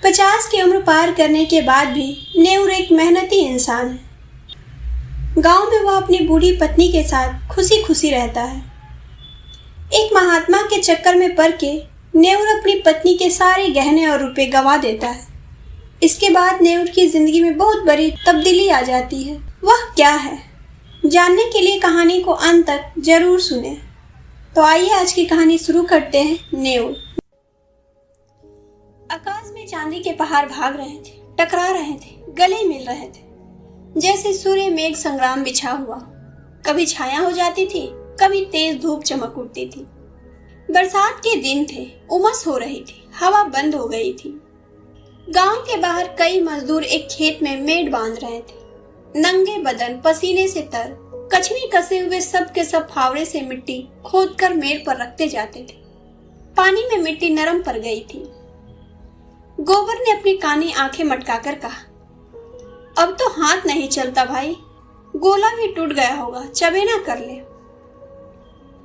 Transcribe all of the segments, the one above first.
50 की उम्र पार करने के बाद भी नेउर एक मेहनती इंसान है। गांव में वह अपनी बूढ़ी पत्नी के साथ खुशी खुशी रहता है। एक महात्मा के चक्कर में पड़ के नेउर अपनी पत्नी के सारे गहने और रुपए गंवा देता है। इसके बाद नेउर की जिंदगी में बहुत बड़ी तब्दीली आ जाती है। वह क्या है, जानने के लिए कहानी को अंत तक जरूर सुने। तो आइए आज की कहानी शुरू करते हैं। नेउर। आकाश में चांदी के पहाड़ भाग रहे थे, टकरा रहे थे, गले मिल रहे थे, जैसे सूर्य मेघ संग्राम बिछा हुआ। कभी छाया हो जाती थी, कभी तेज धूप चमक उठती थी। बरसात के दिन थे, उमस हो रही थी, हवा बंद हो गई थी। गांव के बाहर कई मजदूर एक खेत में मेड़ बांध रहे थे। नंगे बदन, पसीने से तर, कछनी कसे हुए सब के सब फावड़े से मिट्टी खोदकर मेड़ पर रखते जाते थे। पानी में मिट्टी नरम पड़ गई थी। गोबर ने अपनी कानी आंखें मटकाकर कहा, अब तो हाथ नहीं चलता भाई, गोला भी टूट गया होगा, चबेना कर ले।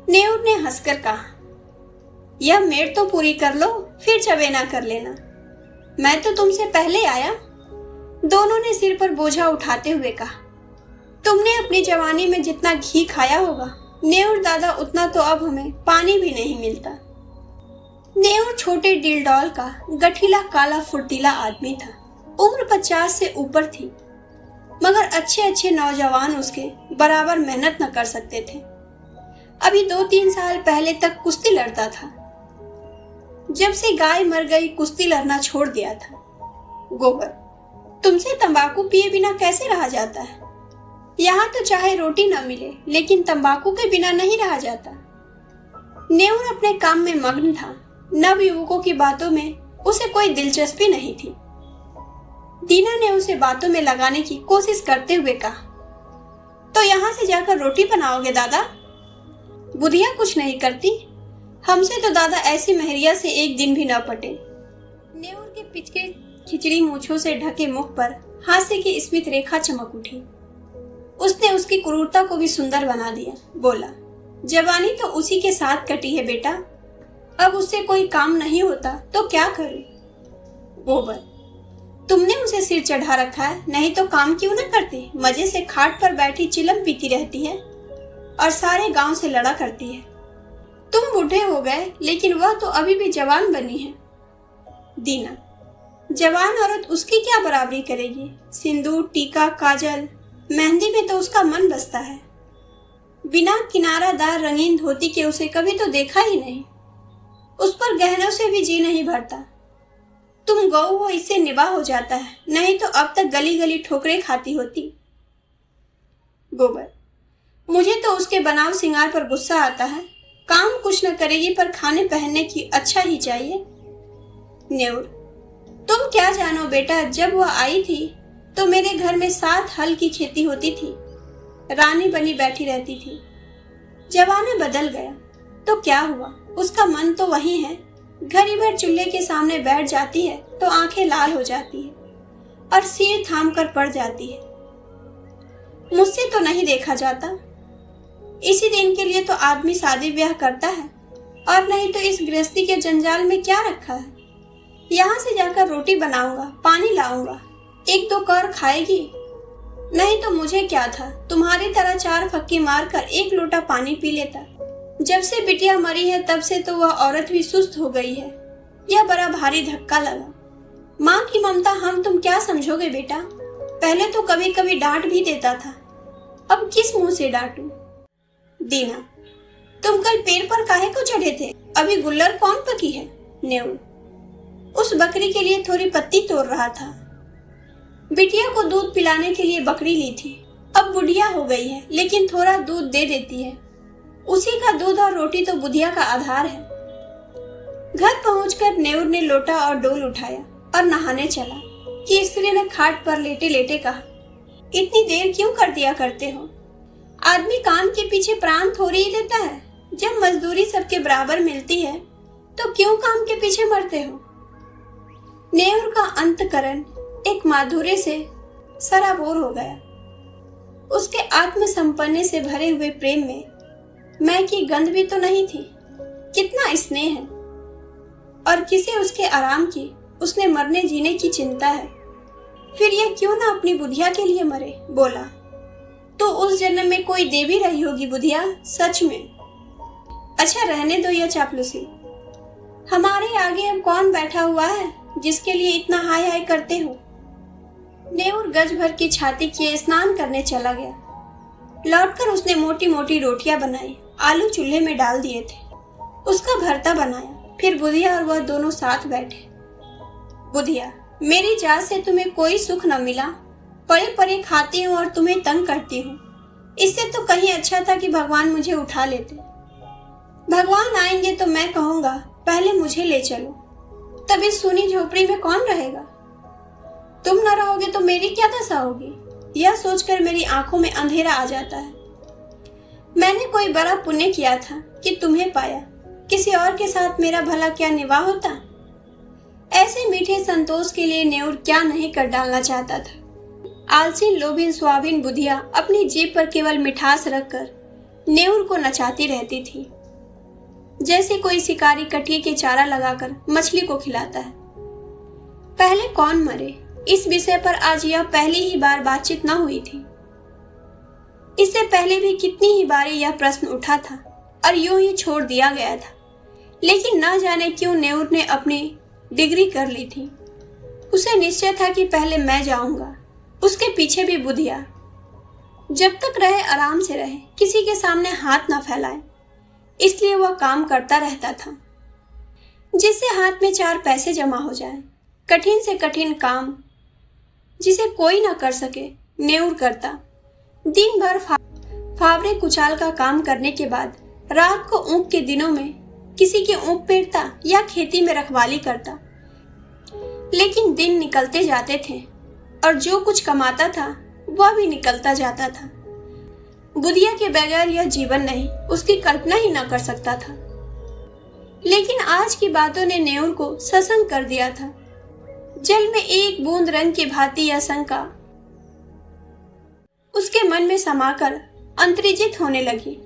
नेउर ने हंसकर कहा, यह मेड़ तो पूरी कर लो, फिर चबेना कर लेना। मैं तो तुमसे पहले आया। दोनों ने सिर पर बोझा उठाते हुए कहा, तुमने अपनी जवानी में जितना घी खाया होगा नेउर दादा, उतना तो अब हमें पानी भी नहीं मिलता। नेउर छोटे डिलडॉल का गठीला काला फुर्तीला आदमी था। उम्र 50 से ऊपर थी, मगर अच्छे अच्छे नौजवान उसके बराबर मेहनत न कर सकते थे। अभी 2-3 साल पहले तक कुश्ती लड़ता था। जब से गाय मर गई कुश्ती लड़ना छोड़ दिया था। गोबर, तुमसे तंबाकू पिए बिना कैसे रहा जाता है? यहाँ तो चाहे रोटी न मिले, लेकिन तंबाकू के बिना नहीं रहा जाता। नेउर अपने काम में मग्न था। नव युवकों की बातों में उसे कोई दिलचस्पी नहीं थी। दीना ने उसे बातों में लगाने की कोशिश करते हुए कहा, तो यहाँ से जाकर रोटी बनाओगे दादा? बुधिया कुछ नहीं करती? हमसे तो दादा ऐसी महरिया से एक दिन भी न पटे। नेउर के पिचके खिचड़ी मूछों से ढके मुख पर हास्य की स्मित रेखा चमक उठी। उसने उसकी क्रूरता को भी सुंदर बना दिया। बोला, जवानी तो उसी के साथ कटी है बेटा, अब उससे कोई काम नहीं होता तो क्या करूं? गोबर, तुमने उसे सिर चढ़ा रखा है, नहीं तो काम क्यों न करती? मजे से खाट पर बैठी चिलम पीती रहती है और सारे गांव से लड़ा करती है। तुम बूढ़े हो गए, लेकिन वह तो अभी भी जवान बनी है। दीना, जवान औरत उसकी क्या बराबरी करेगी? सिंदूर, टीका, काजल, मेहंदी में तो उसका मन बसता है। बिना किनारादार रंगीन धोती के उसे कभी तो देखा ही नहीं। उस पर गहनों से भी जी नहीं भरता। तुम गौ हो, इससे निवाह हो जाता है, नहीं तो अब तक गली गली ठोकरें खाती होती। गोबर, मुझे तो उसके बनाव सिंगार पर गुस्सा आता है। काम कुछ न करेगी पर खाने पहनने की अच्छा ही चाहिए। नेउर, तुम क्या जानो बेटा, जब वह आई थी तो मेरे घर में 7 हल की खेती होती थी, रानी बनी बैठी रहती थी। जमाना बदल गया तो क्या हुआ, उसका मन तो वही है। घड़ी भर चूल्हे के सामने बैठ जाती है तो आंखें लाल हो जाती है और सिर थाम कर पड़ जाती है। मुझसे तो नहीं देखा जाता। इसी दिन के लिए तो आदमी शादी ब्याह करता है, और नहीं तो इस गृहस्थी के जंजाल में क्या रखा है। यहाँ से जाकर रोटी बनाऊंगा, पानी लाऊंगा, 1-2 कौर खाएगी। नहीं तो मुझे क्या था, तुम्हारी तरह 4 फक्की मारकर 1 लोटा पानी पी लेता। जब से बिटिया मरी है तब से तो वह औरत भी सुस्त हो गई है। यह बड़ा भारी धक्का लगा। माँ की ममता हम तुम क्या समझोगे बेटा? पहले तो कभी कभी डांट भी देता था, अब किस मुंह से डांटूं? दीना, तुम कल पेड़ पर काहे को चढ़े थे? अभी गुल्लर कौन पकी है? नेउर, उस बकरी के लिए थोड़ी पत्ती तोड़ रहा था। बिटिया को दूध पिलाने के लिए बकरी ली थी। अब बुढ़िया हो गई है, लेकिन थोड़ा दूध दे देती है। उसी का दूध और रोटी तो बुधिया का आधार है। घर पहुंचकर नेउर ने लोटा और डोल उठाया और नहाने चला कि स्त्री ने खाट पर लेटे लेटे कहा, इतनी देर क्यों कर दिया करते हो? आदमी काम के पीछे प्राण थोड़ी ही लेता है। जब मजदूरी सबके बराबर मिलती है तो क्यों काम के पीछे मरते हो? नेउर का अंतकरण एक माधुर्य से सराबोर हो गया। उसके आत्मसंपन्न से भरे हुए प्रेम में मैं की गंध भी तो नहीं थी। कितना स्नेह है, और किसे उसके आराम की उसने मरने जीने की चिंता है, फिर यह क्यों ना अपनी बुधिया के लिए मरे। बोला, तो उस जन्म में कोई देवी रही होगी बुधिया, सच में। अच्छा रहने दो यह चापलूसी। हमारे आगे अब कौन बैठा हुआ है जिसके लिए इतना हाय हाय करते हो। नेउर गज भर की छाती किए स्नान करने चला गया। लौटकर उसने मोटी मोटी रोटियां बनाई, आलू चूल्हे में डाल दिए थे, उसका भरता बनाया। फिर बुधिया और वह दोनों साथ बैठे। बुधिया, मेरी जात से तुम्हें कोई सुख न मिला, पड़े पड़े खाती हूँ और तुम्हें तंग करती हूँ। इससे तो कहीं अच्छा था कि भगवान मुझे उठा लेते। भगवान आएंगे तो मैं कहूंगा पहले मुझे ले चलो, तब इस सूनी झोपड़ी में कौन रहेगा। तुम न रहोगे तो मेरी क्या दशा होगी, यह सोचकर मेरी आंखों में अंधेरा आ जाता है। मैंने कोई बड़ा पुण्य किया था कि तुम्हें पाया, किसी और के साथ मेरा भला क्या निवाह होता। ऐसे मीठे संतोष के लिए नेउर क्या नहीं कर डालना चाहता था। आलसी लोभिन स्वाभिन बुधिया अपनी जीभ पर केवल मिठास रखकर नेउर को नचाती रहती थी, जैसे कोई शिकारी कटिए के चारा लगाकर मछली को खिलाता है। पहले कौन मरे, इस विषय पर आज यह पहली ही बार बातचीत न हुई थी। इससे पहले भी कितनी ही बारी यह प्रश्न उठा था और यूं ही छोड़ दिया गया था, लेकिन न जाने क्यों नेउर ने अपनी डिग्री कर ली थी। उसे निश्चय था कि पहले मैं जाऊंगा, उसके पीछे भी बुधिया। जब तक रहे आराम से रहे, किसी के सामने हाथ न फैलाए, इसलिए वह काम करता रहता था जिससे हाथ में 4 पैसे जमा हो जाए। कठिन से कठिन काम जिसे कोई ना कर सके नेउर करता। दिन भर फावरे कुचाल का काम करने के बाद रात को ऊँट के दिनों में किसी के ऊँट पेरता या खेती में रखवाली करता। लेकिन दिन निकलते जाते थे और जो कुछ कमाता था वह भी निकलता जाता था। बुधिया के बगैर यह जीवन नहीं, उसकी कल्पना ही न कर सकता था। लेकिन आज की बातों ने नेउर को सशंक कर दिया था। जल में एक बूंद रंग की भांति यह शंका उसके मन में समाकर अंतर्जित होने लगी।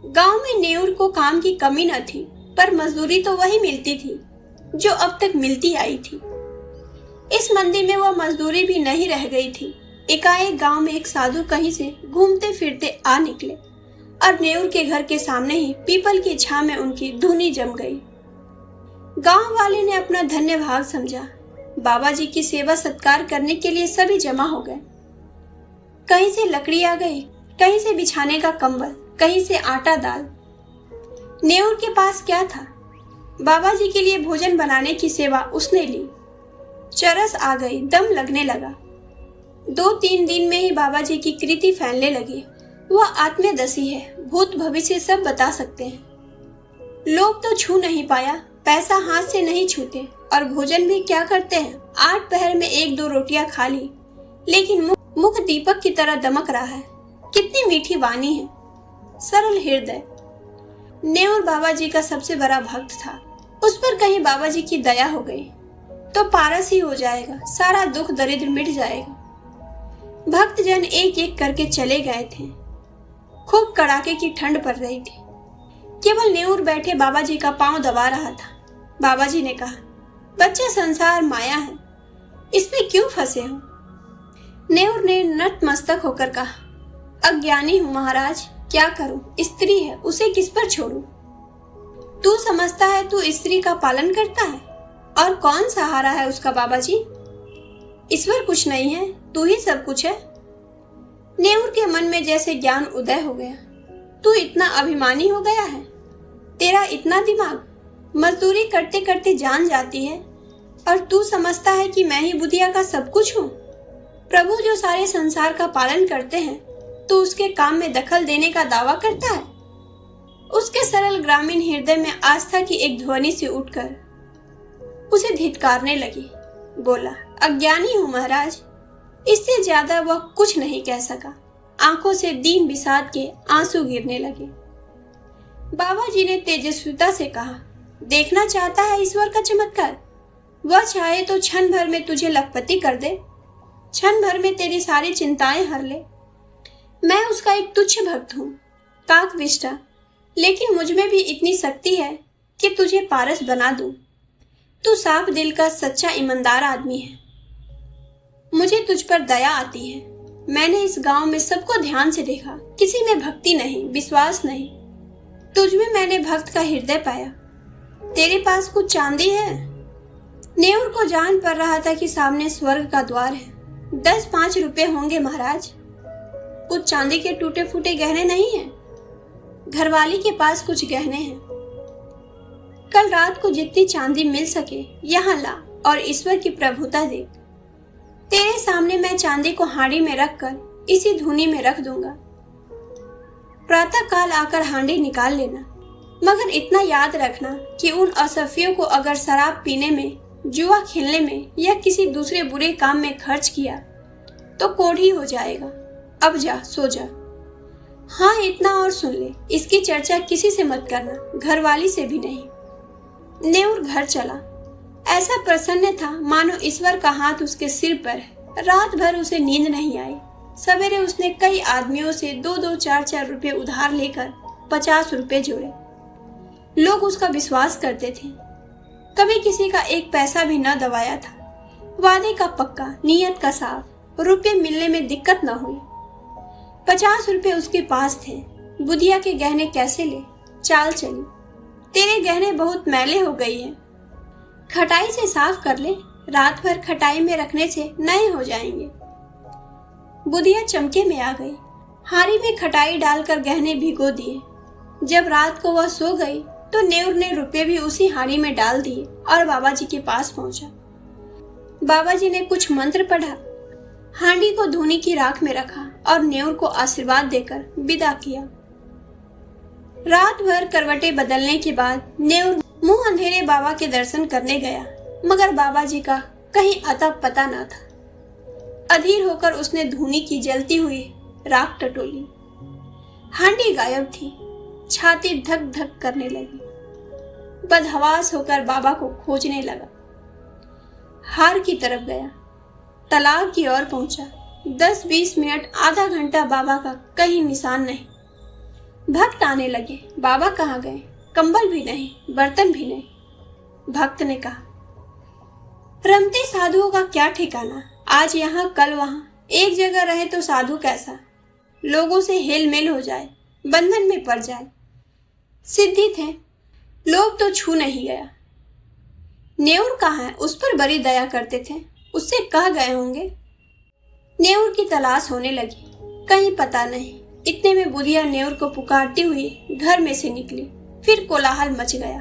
गांव में नेउर को काम की कमी न थी, पर मजदूरी तो वही मिलती थी जो अब तक मिलती आई थी। इस मंदी में वह मजदूरी भी नहीं रह गई थी। एकाएक गांव में एक साधु कहीं से घूमते फिरते आ निकले और नेउर के घर के सामने ही पीपल की छां में उनकी धुनी जम गई। गांव वाले ने अपना धन्य भाग समझा। बाबा जी की सेवा सत्कार करने के लिए सभी जमा हो गए। कहीं से लकड़ी आ गई, कहीं से बिछाने का कंबल, कहीं से आटा दाल। नेउर के पास क्या था? बाबा जी के लिए भोजन बनाने की सेवा उसने ली। चरस आ गई, दम लगने लगा। 2-3 दिन में ही बाबा जी की कृति फैलने लगी। वह आत्मदर्शी है, भूत भविष्य सब बता सकते हैं। लोग तो छू नहीं पाया, पैसा हाथ से नहीं छूते, और भोजन भी क्या करते हैं। 8 पहर में 1-2 रोटियां खा ली, लेकिन मुख दीपक की तरह दमक रहा है। कितनी मीठी वाणी है, सरल हृदय। नेउर बाबा जी का सबसे बड़ा भक्त था। उस पर कहीं बाबा जी की दया हो गई तो पारस ही हो जाएगा, सारा दुख दरिद्र मिट जाएगा। भक्तजन एक एक करके चले गए थे। खूब कड़ाके की ठंड पड़ रही थी। केवल नेउर बैठे बाबा जी का पांव दबा रहा था। बाबा जी ने कहा, बच्चा संसार माया है, इसमें क्यों फंसे हो। नेउर ने नतमस्तक होकर कहा, अज्ञानी हूं महाराज, क्या करूं, स्त्री है, उसे किस पर छोड़ूं। तू समझता है तू स्त्री का पालन करता है, और कौन सहारा है उसका बाबा जी। ईश्वर कुछ नहीं है, तू ही सब कुछ है। नेउर के मन में जैसे ज्ञान उदय हो गया। तू इतना अभिमानी हो गया है, तेरा इतना दिमाग, मजदूरी करते करते जान जाती है, और तू समझता है कि मैं ही बुधिया का सब कुछ हूँ। प्रभु जो सारे संसार का पालन करते हैं, तो उसके काम में दखल देने का दावा करता है। उसके सरल ग्रामीण हृदय में आस्था की एक ध्वनि से उठकर उसे धिक्कारने लगी। बोला, अज्ञानी हूं महाराज। इससे ज्यादा वह कुछ नहीं कह सका। आंखों से दीन विषाद के आंसू गिरने लगे। बाबा जी ने तेजस्विता से कहा, देखना चाहता है ईश्वर का चमत्कार। वह चाहे तो क्षण भर में तुझे लखपति कर दे, क्षण भर में तेरी सारी चिंताएं हर ले। मैं उसका एक तुच्छ भक्त हूँ, काकविष्टा, लेकिन मुझ में भी इतनी शक्ति है कि तुझे पारस बना दूं। तू साफ दिल का सच्चा ईमानदार आदमी है। मुझे तुझ पर दया आती है। मैंने इस गांव में सबको ध्यान से देखा, किसी में भक्ति नहीं, विश्वास नहीं। तुझ में मैंने भक्त का हृदय पाया। तेरे पास कुछ चांदी है? नेउर को जान पड़ रहा था कि सामने स्वर्ग का द्वार है। 10-5 रुपए होंगे महाराज। कुछ चांदी के टूटे फूटे गहने नहीं है? घरवाली के पास कुछ गहने हैं। कल रात को जितनी चांदी मिल सके यहाँ ला और ईश्वर की प्रभुता देख। तेरे सामने मैं चांदी को हांडी में रखकर इसी धूनी में रख दूंगा। प्रातः काल आकर हांडी निकाल लेना, मगर इतना याद रखना कि उन असफियों को अगर शराब पीने में, जुआ खेलने में या किसी दूसरे बुरे काम में खर्च किया तो कोढ़ी हो जाएगा। अब जा, सो जा। हाँ, इतना और सुन ले, इसकी चर्चा किसी से मत करना, घरवाली से भी नहीं। नेउर घर चला। ऐसा प्रसन्न था मानो ईश्वर का हाथ उसके सिर पर है। रात भर उसे नींद नहीं आई। सवेरे उसने कई आदमियों से 2-2, 4-4 रुपए उधार लेकर 50 रुपए जोड़े। लोग उसका विश्वास करते थे। कभी किसी का एक पैसा भी न दबाया था। वादे का पक्का, नीयत का साफ, रुपए मिलने में दिक्कत न हुई। 50 रुपए उसके पास थे। बुधिया के गहने कैसे ले? चाल चली, तेरे गहने बहुत मैले हो गई है, खटाई से साफ कर ले। रात भर खटाई में रखने से नए हो जाएंगे। बुधिया चमके में आ गई। हारी में खटाई डालकर गहने भिगो दिए। जब रात को वह सो गई तो नेउर ने रुपए भी उसी हाड़ी में डाल दिए और बाबा जी के पास पहुंचा। बाबा जी ने कुछ मंत्र पढ़ा, हांडी को धूनी की राख में रखा और नेउर को आशीर्वाद देकर विदा किया। रात भर करवटें बदलने के बाद नेउर मुंह अंधेरे बाबा के दर्शन करने गया, मगर बाबा जी का कहीं अता पता न था। अधीर होकर उसने धूनी की जलती हुई राख टटोली। हांडी गायब थी। छाती धक धक करने लगी। बदहवास होकर बाबा को खोजने लगा। हार की तरफ गया, तालाब की ओर पहुंचा। 10-20 मिनट, आधा घंटा बाबा का कहीं निशान नहीं। भक्त आने लगे। बाबा कहाँ गए? कंबल भी नहीं, बर्तन भी नहीं। भक्त ने कहा, रमते साधुओं का क्या ठिकाना, आज यहाँ कल वहां, एक जगह रहे तो साधु कैसा, लोगों से हेल मेल हो जाए, बंधन में पड़ जाए। सिद्धि थे, लोग तो छू नहीं गया। नेउर कहाँ है? उस पर बड़ी दया करते थे, उससे कह गए होंगे। नेउर की तलाश होने लगी, कहीं पता नहीं। इतने में बुधिया नेउर को पुकारती हुई घर में से निकली। फिर कोलाहल मच गया।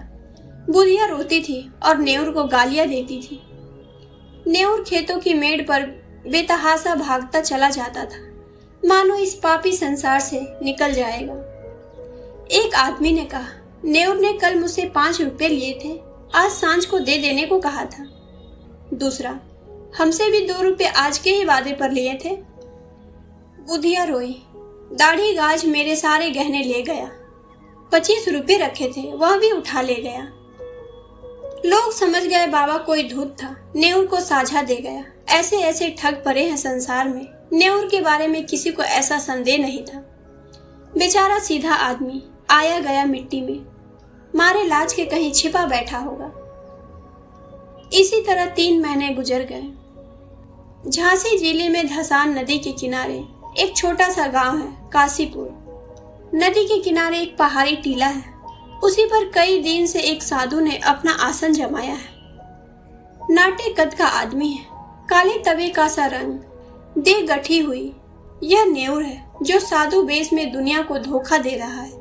बुधिया रोती थी और नेउर को गालियां देती थी। नेउर खेतों की मेड़ पर बेतहासा भागता चला जाता था, मानो इस पापी संसार से निकल जाएगा। एक आदमी ने कहा, नेउर ने कल मुझसे 5 रुपए लिए थे, आज सांझ को दे देने को कहा था। दूसरा, हमसे भी 2 रुपए आज के ही वादे पर लिए थे। बुधिया रोई, दाढ़ी गाज मेरे सारे गहने ले गया। 25 रुपए रखे थे, वह भी उठा ले गया। लोग समझ गए बाबा कोई धूत था, नेउर को साझा दे गया। ऐसे ऐसे ठग पड़े हैं संसार में। नेउर के बारे में किसी को ऐसा संदेह नहीं था। बेचारा सीधा आदमी, आया गया मिट्टी में, मारे लाज के कहीं छिपा बैठा होगा। इसी तरह 3 महीने गुजर गए। झांसी जिले में धसान नदी के किनारे एक छोटा सा गांव है, काशीपुर। नदी के किनारे एक पहाड़ी टीला है। उसी पर कई दिन से एक साधु ने अपना आसन जमाया है। नाटे कद का आदमी है, काले तवे का सा रंग, देह गठी हुई। यह नेउर है जो साधु वेश में दुनिया को धोखा दे रहा है।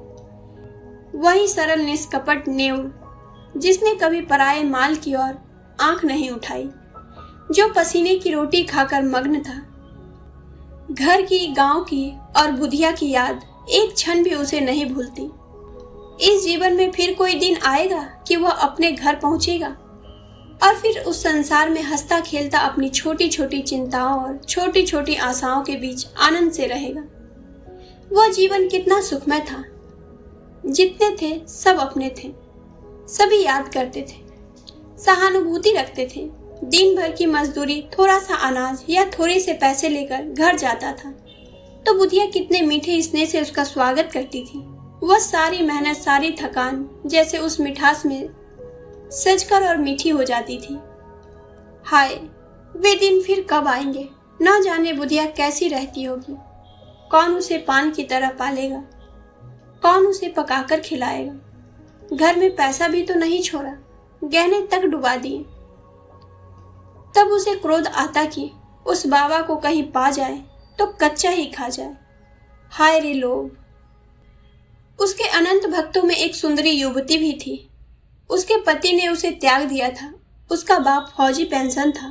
वही सरल निष्कपट नेउर जिसने कभी पराये माल की ओर आंख नहीं उठाई, जो पसीने की रोटी खाकर मग्न था। घर की, गांव की और बुधिया की याद एक क्षण भी उसे नहीं भूलती। इस जीवन में फिर कोई दिन आएगा कि वह अपने घर पहुंचेगा और फिर उस संसार में हंसता खेलता अपनी छोटी छोटी चिंताओं और छोटी छोटी आशाओं के बीच आनंद से रहेगा। वह जीवन कितना सुखमय था। जितने थे सब अपने थे, सभी याद करते थे, सहानुभूति रखते थे। दिन भर की मजदूरी, थोड़ा सा अनाज या थोड़े से पैसे लेकर घर जाता था तो बुधिया कितने मीठे स्नेह से उसका स्वागत करती थी। वह सारी मेहनत, सारी थकान जैसे उस मिठास में सजकर और मीठी हो जाती थी। हाय, वे दिन फिर कब आएंगे? ना जाने बुधिया कैसी रहती होगी। कौन उसे पान की तरह पालेगा? कौन उसे पकाकर खिलाएगा? घर में पैसा भी तो नहीं छोड़ा, गहने तक डुबा दिए। तब उसे क्रोध आता कि उस बाबा को कहीं पा जाए तो कच्चा ही खा जाए। हाय रे लोग! उसके अनंत भक्तों में एक सुंदरी युवती भी थी। उसके पति ने उसे त्याग दिया था। उसका बाप फौजी पेंशन था।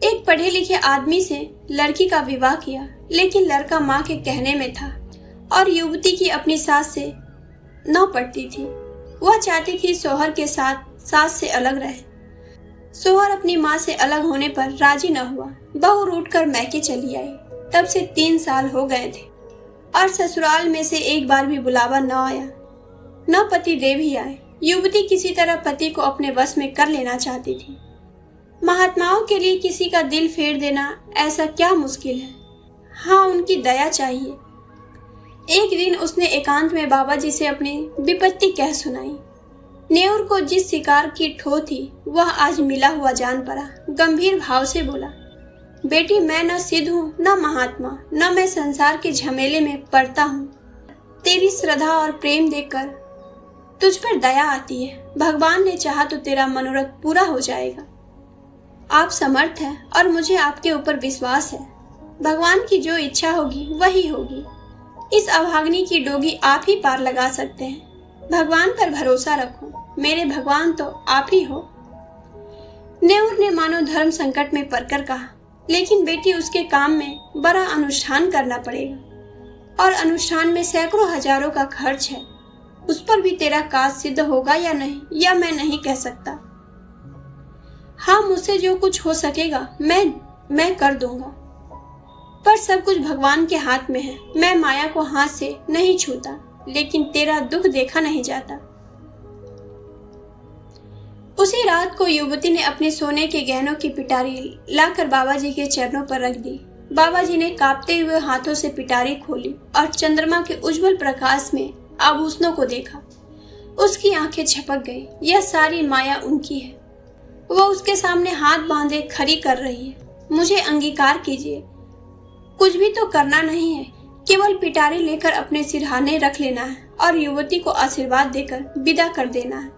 एक पढ़े लिखे आदमी से लड़की का विवाह किया, लेकिन लड़का माँ के कहने में था और युवती की अपनी सास से न पड़ती थी। वह चाहती थी शौहर के साथ सास से अलग रहे। शौहर अपनी माँ से अलग होने पर राजी न हुआ। बहू रूठकर मैके चली आई। तब से 3 साल हो गए थे और ससुराल में से एक बार भी बुलावा न आया, न पति देव ही आए। युवती किसी तरह पति को अपने वश में कर लेना चाहती थी। महात्माओं के लिए किसी का दिल फेर देना ऐसा क्या मुश्किल है? हाँ, उनकी दया चाहिए। एक दिन उसने एकांत में बाबा जी से अपनी विपत्ति कह सुनाई। नेउर को जिस शिकार की ठो थी वह आज मिला हुआ जान पड़ा। गंभीर भाव से बोला, बेटी, मैं न सिद्ध हूँ, न महात्मा, न मैं संसार के झमेले में पड़ता हूँ। तेरी श्रद्धा और प्रेम देखकर तुझ पर दया आती है। भगवान ने चाहा तो तेरा मनोरथ पूरा हो जाएगा। आप समर्थ हैं और मुझे आपके ऊपर विश्वास है। भगवान की जो इच्छा होगी वही होगी। इस अभाग्नि की डोगी आप ही पार लगा सकते हैं। भगवान पर भरोसा रखो। मेरे भगवान तो आप ही हो। नेउर ने मानो धर्म संकट में पड़कर कहा, लेकिन बेटी, उसके काम में बड़ा अनुष्ठान करना पड़ेगा और अनुष्ठान में सैकड़ों हजारों का खर्च है। उस पर भी तेरा काज सिद्ध होगा या नहीं, यह मैं नहीं कह सकता। हाँ, मुझसे जो कुछ हो सकेगा मैं कर दूंगा, पर सब कुछ भगवान के हाथ में है। मैं माया को हाथ से नहीं छूता, लेकिन तेरा दुख देखा नहीं जाता। उसी रात को युवती ने अपने सोने के गहनों की पिटारी लाकर बाबा जी के चरणों पर रख दी। बाबा जी ने कांपते हुए हाथों से पिटारी खोली और चंद्रमा के उज्जवल प्रकाश में आभूषणों को देखा। उसकी आंखें झपक गई। यह सारी माया उनकी है। वह उसके सामने हाथ बांधे खड़ी कर रही है। मुझे अंगीकार कीजिए। कुछ भी तो करना नहीं है, केवल पिटारी लेकर अपने सिरहाने रख लेना है और युवती को आशीर्वाद देकर विदा कर देना है।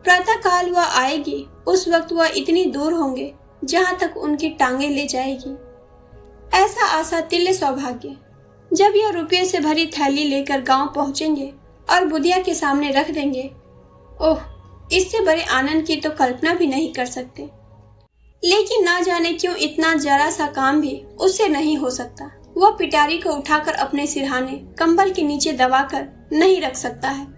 प्रातः काल वह आएगी। उस वक्त वह इतनी दूर होंगे जहां तक उनकी टांगे ले जाएगी। ऐसा आशातिल्य सौभाग्य। जब यह रुपये से भरी थैली लेकर गांव पहुंचेंगे और बुधिया के सामने रख देंगे, ओह, इससे बड़े आनंद की तो कल्पना भी नहीं कर सकते। लेकिन ना जाने क्यों इतना जरा सा काम भी उससे नहीं हो सकता। वह पिटारी को उठाकर अपने सिरहाने कंबल के नीचे दबाकर नहीं रख सकता है।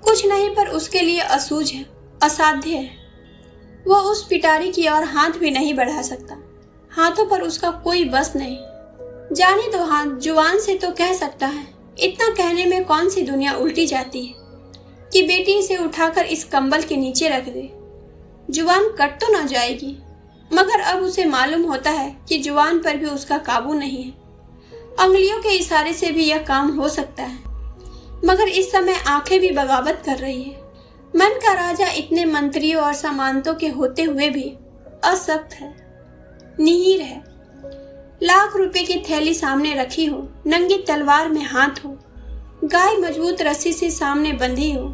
कुछ नहीं, पर उसके लिए असूझ है, असाध्य है। वह उस पिटारी की ओर हाथ भी नहीं बढ़ा सकता। हाथों पर उसका कोई बस नहीं। जाने दो, हाथ जुबान से तो कह सकता है। इतना कहने में कौन सी दुनिया उल्टी जाती है कि बेटी इसे उठाकर इस कंबल के नीचे रख दे। जुबान कट तो न जाएगी, मगर अब उसे मालूम होता है कि जुबान पर भी उसका काबू नहीं है। अंगुलियों के इशारे से भी यह काम हो सकता है, मगर इस समय आंखें भी बगावत कर रही है। मन का राजा इतने मंत्रियों और सामंतों के होते हुए भी असक्त है, निहीर है। लाख रुपए की थैली सामने रखी हो, नंगी तलवार में हाथ हो, गाय मजबूत रस्सी से सामने बंधी हो,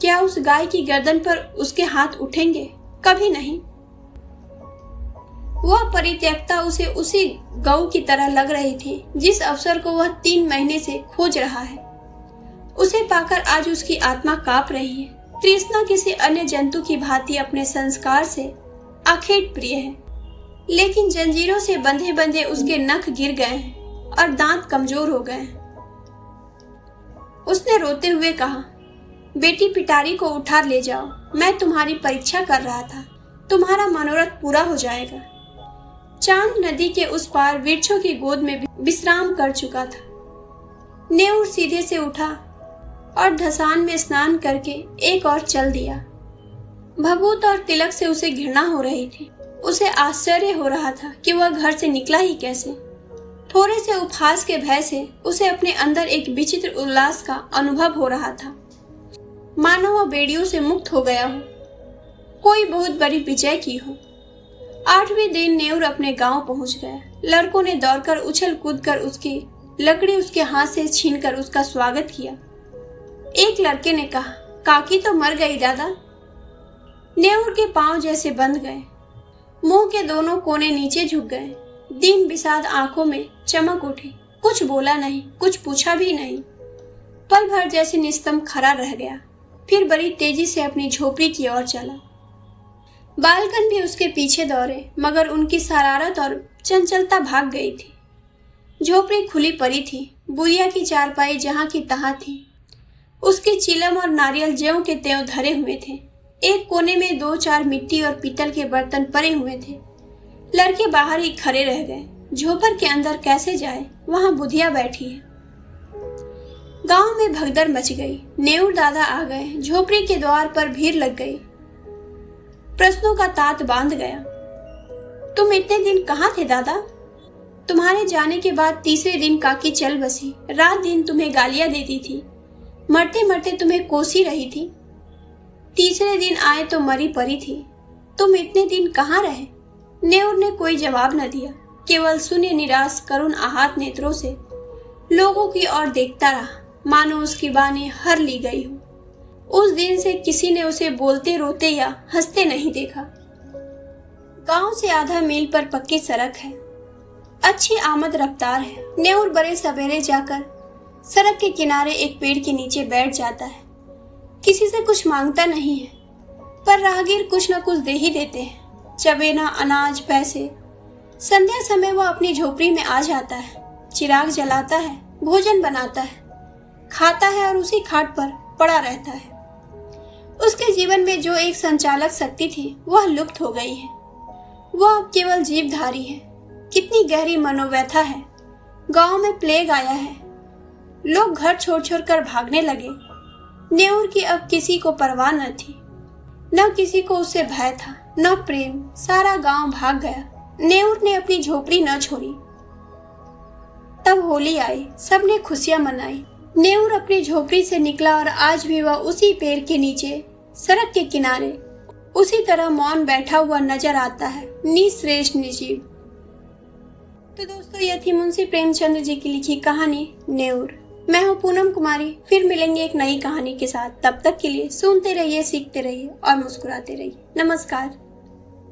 क्या उस गाय की गर्दन पर उसके हाथ उठेंगे? कभी नहीं। वह परित्यक्ता उसे उसी गऊ की तरह लग रही थी जिस अवसर को वह 3 महीने से खोज रहा है। उसे पाकर आज उसकी आत्मा कांप रही है। तृष्णा किसी अन्य जंतु की भांति अपने संस्कार से आखेट प्रिय है, लेकिन जंजीरों से बंधे बंधे उसके नख गिर गए हैं और दांत कमजोर हो गए हैं। उसने रोते हुए कहा, बेटी, पिटारी को उठा ले जाओ। मैं तुम्हारी परीक्षा कर रहा था। तुम्हारा मनोरथ पूरा हो जाएगा। चांद नदी के उस पार वृक्षों की गोद में विश्राम कर चुका था। नेउर सीधे से उठा और धसान में स्नान करके एक और चल दिया। भभूत और तिलक से उसे घृणा हो रही थी। उसे आश्चर्य हो रहा था कि वह घर से निकला ही कैसे। थोड़े से उपहास के भय से उसे अपने अंदर एक विचित्र उल्लास का अनुभव हो रहा था। मानो वह बेड़ियों से मुक्त हो गया हो, कोई बहुत बड़ी विजय की हो। 8वें दिन नेऊर अपने गांव पहुंच गया। लड़कों ने दौड़कर उछल कूद कर उसकी लकड़ी उसके हाथ से छीनकर उसका स्वागत किया। एक लड़के ने कहा, काकी तो मर गई दादा। नेऊर के पांव जैसे बंध गए, मुंह के दोनों कोने नीचे झुक गए, दीन बिसाद आंखों में चमक उठी। कुछ बोला नहीं, कुछ पूछा भी नहीं। पल भर जैसे निस्तंभ खड़ा रह गया, फिर बड़ी तेजी से अपनी झोपड़ी की ओर चला। बालकन भी उसके पीछे दौड़े, मगर उनकी शरारत और चंचलता भाग गई थी। झोपड़ी खुली पड़ी थी, बुढ़िया की चारपाई जहां की तहां थी। उसकी चिलम और नारियल ज्यों के त्यों धरे हुए थे। एक कोने में 2-4 मिट्टी और पीतल के बर्तन पड़े हुए थे। लड़के बाहर ही खड़े रह गए। झोपड़ के अंदर कैसे जाए, वहां बुधिया बैठी है। गांव में भगदड़ मच गई। नेऊर दादा आ गए। झोपड़ी के द्वार पर भीड़ लग गई। प्रश्नों का तात बांध गया। तुम इतने दिन कहाँ थे दादा? तुम्हारे जाने के बाद तीसरे दिन काकी चल बसी। रात दिन तुम्हें गालियां देती थी, मरते मरते तुम्हें कोसी रही थी। तीसरे दिन आए तो मरी पड़ी थी। तुम इतने दिन कहाँ रहे? नेऊर ने कोई जवाब न दिया, केवल शून्य निराश करुण आहत नेत्रों से लोगों की ओर देखता रहा, मानो उसकी बातें हर ली गई हो। उस दिन से किसी ने उसे बोलते रोते या हंसते नहीं देखा। गांव से आधा मील पर पक्की सड़क है, अच्छी आमद रफ्तार है। नेऊर बड़े सवेरे जाकर सड़क के किनारे एक पेड़ के नीचे बैठ जाता है। किसी से कुछ मांगता नहीं है, पर राहगीर कुछ न कुछ दे ही देते हैं। चबेना, अनाज, पैसे। संध्या समय वह अपनी झोपड़ी में आ जाता है, चिराग जलाता है, भोजन बनाता है, खाता है और उसी खाट पर पड़ा रहता है। उसके जीवन में जो एक संचालक शक्ति थी, वह लुप्त हो गई है। वह अब केवल जीवधारी है। कितनी गहरी मनोव्यथा है। गांव में प्लेग आया है, लोग घर छोड़ छोड़ कर भागने लगे। नेऊर की अब किसी को परवाह न थी, न किसी को उससे भय था, न प्रेम। सारा गांव भाग गया। नेऊर ने अपनी झोपड़ी न छोड़ी। तब होली आई, सबने खुशियां मनाई। नेऊर अपनी झोपड़ी से निकला और आज भी वह उसी पेड़ के नीचे सड़क के किनारे उसी तरह मौन बैठा हुआ नजर आता है, निश्रेष्ठ निजीव। तो दोस्तों, यह थी मुंशी प्रेमचंद जी की लिखी कहानी नेऊर। मैं हूँ पूनम कुमारी। फिर मिलेंगे एक नई कहानी के साथ। तब तक के लिए सुनते रहिए, सीखते रहिए और मुस्कुराते रहिए। नमस्कार।